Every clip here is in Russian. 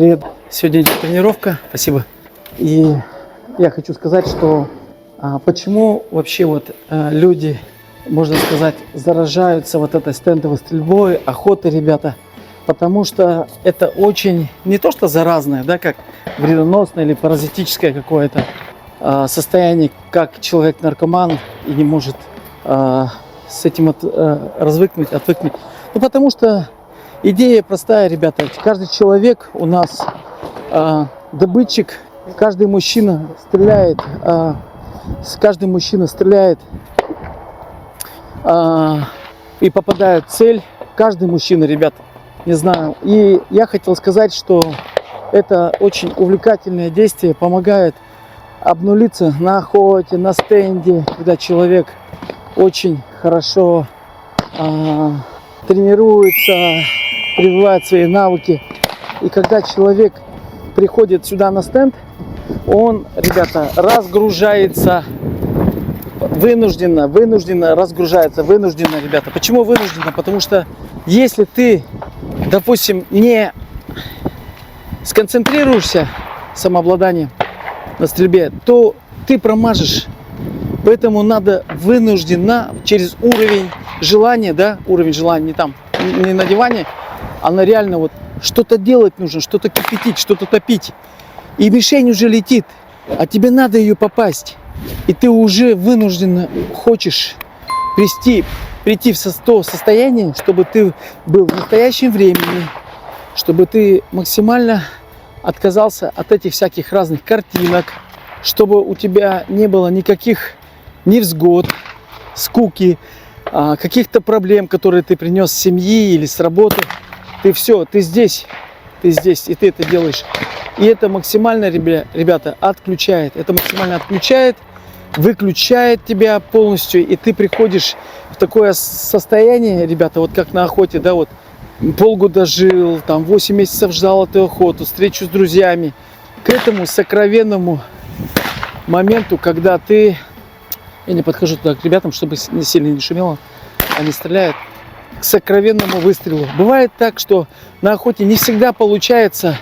Привет. Сегодня идет тренировка. Спасибо. И я хочу сказать, что почему вообще люди, можно сказать, заражаются этой стендовой стрельбой, охотой, ребята. Потому что это очень, не то что заразное, да, как вредоносное или паразитическое какое-то состояние, как человек-наркоман и не может с этим отвыкнуть. Ну, потому что идея простая, ребята. Каждый человек у нас добытчик, каждый мужчина стреляет, и попадает в цель. Каждый мужчина, ребята, не знаю. И я хотел сказать, что это очень увлекательное действие, помогает обнулиться на охоте, на стенде, когда человек очень хорошо тренируется, прививает свои навыки. И когда человек приходит сюда на стенд, он, ребята, разгружается вынужденно разгружается, ребята. Почему вынужденно? Потому что если ты, допустим, не сконцентрируешься самообладанием на стрельбе, то ты промажешь. Поэтому надо вынужденно через уровень желания, да, уровень желания не там, не на диване, а на реально что-то делать нужно, что-то кипятить, что-то топить. И мишень уже летит, а тебе надо ее попасть. И ты уже вынужденно хочешь прийти в то состояние, чтобы ты был в настоящем времени, чтобы ты максимально отказался от этих всяких разных картинок, чтобы у тебя не было никаких невзгод, скуки, каких-то проблем, которые ты принес с семьи или с работы. Ты здесь, и ты это делаешь. И это максимально, ребята, отключает. Это максимально отключает, выключает тебя полностью. И ты приходишь в такое состояние, ребята, как на охоте, да, полгода жил, 8 месяцев ждал эту охоту, встречу с друзьями. К этому сокровенному моменту, когда ты... Я не подхожу туда к ребятам, чтобы сильно не шумело. Они стреляют. К сокровенному выстрелу. Бывает так, что на охоте не всегда получается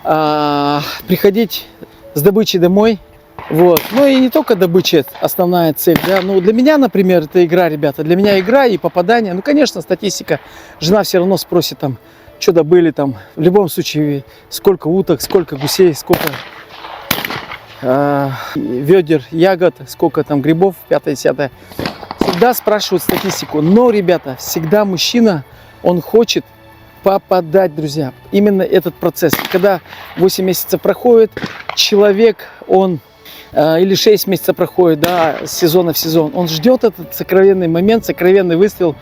приходить с добычей домой. Ну и не только добыча основная цель. Да? Ну, для меня, например, это игра, ребята. Для меня игра и попадание. Ну, конечно, статистика. Жена все равно спросит, что добыли там. В любом случае, сколько уток, сколько гусей, сколько ведер, ягод, сколько там грибов, 5-10. Всегда спрашивают статистику. Но, ребята, всегда мужчина, он хочет попадать, друзья. Именно этот процесс. Когда 8 месяцев проходит, человек, он или 6 месяцев проходит, да, с сезона в сезон, он ждет этот сокровенный момент, сокровенный выстрел.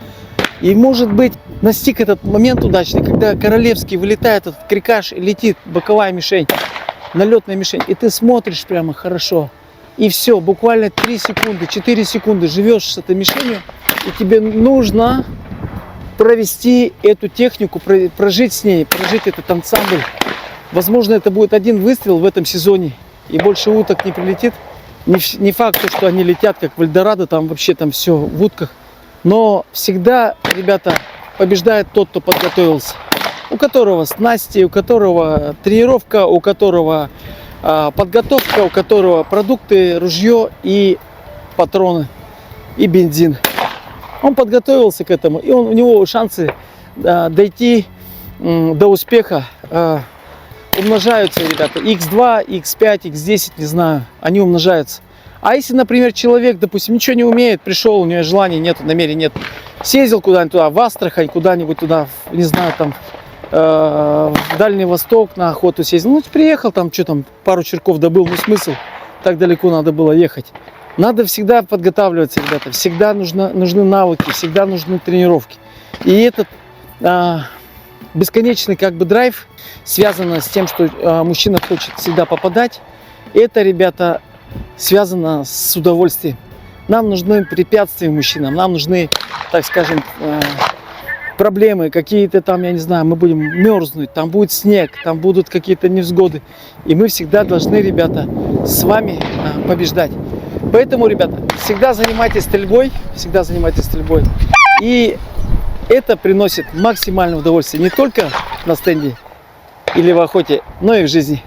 И, может быть, настиг этот момент удачный, когда королевский вылетает этот крикаш и летит боковая мишень, налетная мишень, и ты смотришь прямо хорошо. И все, буквально 3 секунды, 4 секунды живешь с этой мишенью, и тебе нужно провести эту технику, прожить с ней, прожить этот ансамбль. Возможно, это будет один выстрел в этом сезоне, и больше уток не прилетит. Не факт, что они летят, как в Эльдорадо, там вообще все в утках. Но всегда, ребята, побеждает тот, кто подготовился. У которого снасти, у которого тренировка, у которого подготовка, у которого продукты, ружье и патроны, и бензин. Он подготовился к этому, и у него шансы дойти до успеха умножаются, ребята. X2, X5, X10, не знаю, они умножаются. А если, например, человек, допустим, ничего не умеет, пришел, у него желания нет, намерений нет, съездил куда-нибудь туда, в Астрахань, куда-нибудь туда, не знаю, в Дальний Восток на охоту съездил, приехал, пару черков добыл, смысл, так далеко надо было ехать. Надо всегда подготавливаться, ребята, всегда нужны навыки, всегда нужны тренировки. И этот бесконечный драйв, связано с тем, что мужчина хочет всегда попадать, это, ребята, связано с удовольствием. Нам нужны препятствия мужчинам, нам нужны, так скажем, проблемы какие-то я не знаю, мы будем мерзнуть, там будет снег, там будут какие-то невзгоды. И мы всегда должны, ребята, с вами побеждать. Поэтому, ребята, всегда занимайтесь стрельбой. И это приносит максимальное удовольствие не только на стенде, или в охоте, но и в жизни.